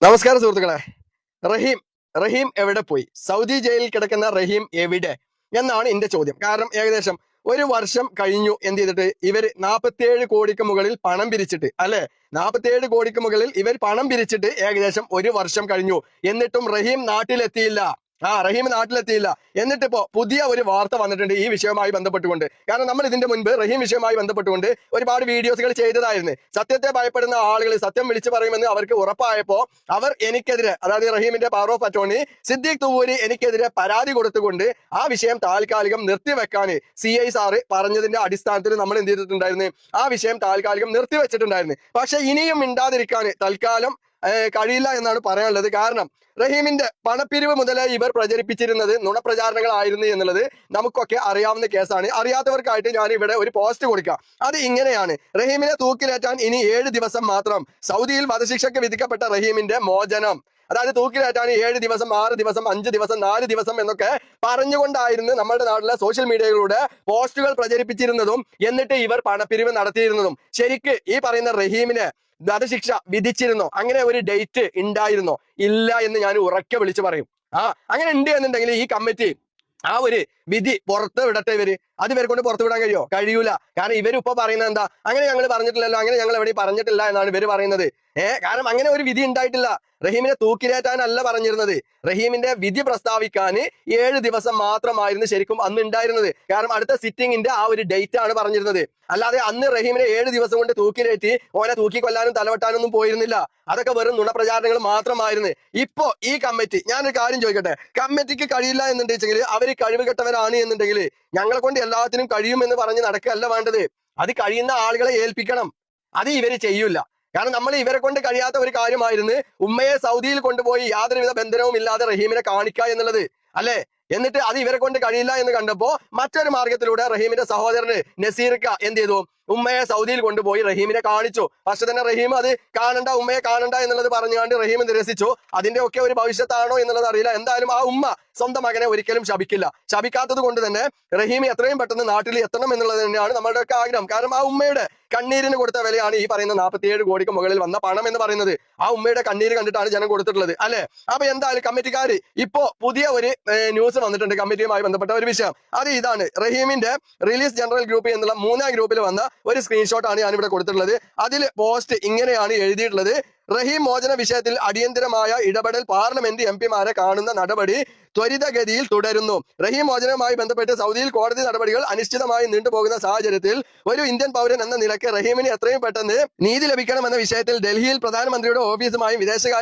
നമസ്കാരം സുഹൃത്തുക്കളെ. റഹീം റഹീം എവിടെ പോയി? സൗദി ജയിലിൽ കിടക്കുന്ന റഹീം എവിടെ എന്നാണ് എന്റെ ചോദ്യം. കാരണം ഏകദേശം ഒരു വർഷം കഴിഞ്ഞു എന്ത് ചെയ്തിട്ട് ഇവർ 47 കോടിക്ക് മുകളിൽ പണം പിരിച്ചിട്ട്, അല്ലെ, 47 കോടിക്ക് മുകളിൽ ഇവർ പണം പിരിച്ചിട്ട് ഏകദേശം ഒരു വർഷം കഴിഞ്ഞു. എന്നിട്ടും റഹീം നാട്ടിലെത്തിയില്ല. റഹീം നാട്ടിലെത്തിയില്ല. എന്നിട്ടിപ്പോ പുതിയ ഒരു വാർത്ത വന്നിട്ടുണ്ട് ഈ വിഷയവുമായി ബന്ധപ്പെട്ടുകൊണ്ട്. കാരണം നമ്മൾ ഇതിന്റെ മുൻപ് റഹീം വിഷയവുമായി ബന്ധപ്പെട്ടുകൊണ്ട് ഒരുപാട് വീഡിയോസുകൾ ചെയ്തതായിരുന്നു. സത്യത്തെ ഭയപ്പെടുന്ന ആളുകൾ സത്യം വിളിച്ചു പറയുമെന്ന് അവർക്ക് ഉറപ്പായപ്പോ അവർ എനിക്കെതിരെ, അതായത് റഹീമിന്റെ പവർ ഓഫ് അറ്റോർണി സിദ്ദീഖ് തുവൂരി എനിക്കെതിരെ പരാതി കൊടുത്തുകൊണ്ട് ആ വിഷയം താൽക്കാലികം നിർത്തിവെക്കാൻ CI സാറ് പറഞ്ഞതിന്റെ അടിസ്ഥാനത്തിൽ നമ്മൾ എന്ത് ചെയ്തിട്ടുണ്ടായിരുന്നു? ആ വിഷയം താൽക്കാലികം നിർത്തിവെച്ചിട്ടുണ്ടായിരുന്നു. പക്ഷെ ഇനിയും മിണ്ടാതിരിക്കാൻ തൽക്കാലം കഴിയില്ല എന്നാണ് പറയാനുള്ളത്. കാരണം റഹീമിന്റെ പണപ്പിരിവ് മുതലേ ഇവർ പ്രചരിപ്പിച്ചിരുന്നത് നുണപ്രചാരണങ്ങളായിരുന്നു എന്നുള്ളത് നമുക്കൊക്കെ അറിയാവുന്ന കേസാണ്. അറിയാത്തവർക്കായിട്ട് ഞാൻ ഇവിടെ ഒരു പോസ്റ്റ് കൊടുക്കാം. അത് ഇങ്ങനെയാണ്: റഹീമിനെ തൂക്കിലേറ്റാൻ ഇനി 7 ദിവസം മാത്രം. സൗദിയിൽ വധശിക്ഷയ്ക്ക് വിധിക്കപ്പെട്ട റഹീമിന്റെ മോചനം. അതായത് തൂക്കിലേറ്റാൻ 7 ദിവസം, 6 ദിവസം, 5 ദിവസം, 4 ദിവസം എന്നൊക്കെ പറഞ്ഞുകൊണ്ടായിരുന്നു നമ്മുടെ നാട്ടിലെ സോഷ്യൽ മീഡിയയിലൂടെ പോസ്റ്റുകൾ പ്രചരിപ്പിച്ചിരുന്നതും എന്നിട്ട് ഇവർ പണപ്പിരിവ് നടത്തിയിരുന്നതും. ശരിക്ക് ഈ പറയുന്ന റഹീമിനെ വധശിക്ഷ വിധിച്ചിരുന്നോ? അങ്ങനെ ഒരു ഡേറ്റ് ഉണ്ടായിരുന്നോ? ഇല്ല എന്ന് ഞാൻ ഉറക്കെ വിളിച്ചു പറയും. അങ്ങനെ ഉണ്ട് എന്നുണ്ടെങ്കിൽ ഈ കമ്മിറ്റി ആ ഒരു വിധി പുറത്ത് വിടട്ടെ. അത് ഇവരെ കൊണ്ട് പുറത്തു വിടാൻ കഴിയൂല. കാരണം ഇവരിപ്പോ പറയുന്നത് എന്താ? അങ്ങനെ ഞങ്ങൾ പറഞ്ഞിട്ടില്ലല്ലോ, അങ്ങനെ ഞങ്ങൾ എവിടെ പറഞ്ഞിട്ടില്ല എന്നാണ് ഇവര് പറയുന്നത്. കാരണം അങ്ങനെ ഒരു വിധി ഉണ്ടായിട്ടില്ല. റഹീമിനെ തൂക്കിലേറ്റാനല്ല പറഞ്ഞിരുന്നത്. റഹീമിന്റെ വിധി പ്രസ്താവിക്കാൻ 7 ദിവസം മാത്രമായിരുന്നു ശരിക്കും അന്ന് ഉണ്ടായിരുന്നത്. കാരണം അടുത്ത സിറ്റിംഗിന്റെ ആ ഒരു ഡേറ്റ് ആണ് പറഞ്ഞിരുന്നത്. അല്ലാതെ അന്ന് റഹീമിനെ 7 ദിവസം കൊണ്ട് തൂക്കിലേറ്റി ഓനെ തൂക്കിക്കൊല്ലാനും തലവെട്ടാനൊന്നും പോയിരുന്നില്ല. അതൊക്കെ വെറും നുണപ്രചാരണങ്ങൾ മാത്രമായിരുന്നു. ഇപ്പോ ഈ കമ്മിറ്റി, ഞാനൊരു കാര്യം ചോദിക്കട്ടെ, കമ്മിറ്റിക്ക് കഴിയില്ല എന്നുണ്ടെങ്കിൽ അവര് കഴിവുകെട്ടവരാണ് എന്നുണ്ടെങ്കിൽ ഞങ്ങളെ കൊണ്ട് എല്ലാത്തിനും കഴിയുമെന്ന് പറഞ്ഞ് നടക്കുകയല്ല വേണ്ടത്. അത് കഴിയുന്ന ആളുകളെ ഏൽപ്പിക്കണം. അത് ഇവര് ചെയ്യൂല. കാരണം നമ്മൾ ഇവരെ കൊണ്ട് കഴിയാത്ത ഒരു കാര്യമായിരുന്നു ഉമ്മയെ സൗദിയിൽ കൊണ്ടുപോയി യാതൊരുവിധ ബന്ധനവും ഇല്ലാതെ റഹീമിനെ കാണിക്കുക എന്നുള്ളത്, അല്ലെ? എന്നിട്ട് അത് ഇവരെ കൊണ്ട് കഴിയില്ല എന്ന് കണ്ടപ്പോ മറ്റൊരു മാർഗത്തിലൂടെ റഹീമിന്റെ സഹോദരന് നസീർക്ക എന്ത് ചെയ്തു? ഉമ്മയെ സൗദിയിൽ കൊണ്ടുപോയി റഹീമിനെ കാണിച്ചു. പക്ഷെ തന്നെ റഹീം അത് കാണണ്ട, ഉമ്മയെ കാണണ്ട എന്നുള്ളത് പറഞ്ഞുകൊണ്ട് റഹീം നിരസിച്ചു. അതിന്റെ ഒക്കെ ഒരു ഭവിഷ്യത്താണോ എന്നുള്ളത് അറിയില്ല. എന്തായാലും ആ ഉമ്മ സ്വന്തം മകനെ ഒരിക്കലും ശപിക്കില്ല. ശപിക്കാത്തത് കൊണ്ട് തന്നെ റഹീം എത്രയും പെട്ടെന്ന് നാട്ടിൽ എത്തണം എന്നുള്ളത് തന്നെയാണ് നമ്മളുടെ ഒക്കെ ആഗ്രഹം. കാരണം ആ ഉമ്മയുടെ കണ്ണീരിന് കൊടുത്ത വിലയാണ് ഈ പറയുന്ന 47 കോടിക്ക് മുകളിൽ വന്ന പണം എന്ന് പറയുന്നത്. ആ ഉമ്മയുടെ കണ്ണീര് കണ്ടിട്ടാണ് ജനം കൊടുത്തിട്ടുള്ളത്, അല്ലെ? അപ്പൊ എന്തായാലും കമ്മിറ്റിക്കാര് ഇപ്പോ പുതിയ ഒരു ന്യൂസ് വന്നിട്ടുണ്ട് കമ്മിറ്റിയുമായി ബന്ധപ്പെട്ട ഒരു വിഷയം. അത് ഇതാണ്: റഹീമിന്റെ റിലീസ് ജനറൽ ഗ്രൂപ്പ് എന്നുള്ള 3ാം ഗ്രൂപ്പിൽ വന്ന ഒരു സ്ക്രീൻഷോട്ടാണ് ഞാൻ ഇവിടെ കൊടുത്തിട്ടുള്ളത്. അതിൽ പോസ്റ്റ് ഇങ്ങനെയാണ് എഴുതിയിട്ടുള്ളത്: റഹീം മോചന വിഷയത്തിൽ അടിയന്തരമായ ഇടപെടൽ പാർലമെന്റ് MP മാരെ കാണുന്ന നടപടി ത്വരിതഗതിയിൽ തുടരുന്നു. റഹീം മോചനവുമായി ബന്ധപ്പെട്ട് സൗദിയിൽ കോടതി നടപടികൾ അനിശ്ചിതമായി നീണ്ടുപോകുന്ന സാഹചര്യത്തിൽ ഒരു ഇന്ത്യൻ പൗരൻ എന്ന നിലയ്ക്ക് റഹീമിന് എത്രയും പെട്ടെന്ന് നീതി ലഭിക്കണമെന്ന വിഷയത്തിൽ ഡൽഹിയിൽ പ്രധാനമന്ത്രിയുടെ ഓഫീസുമായും വിദേശകാര്യ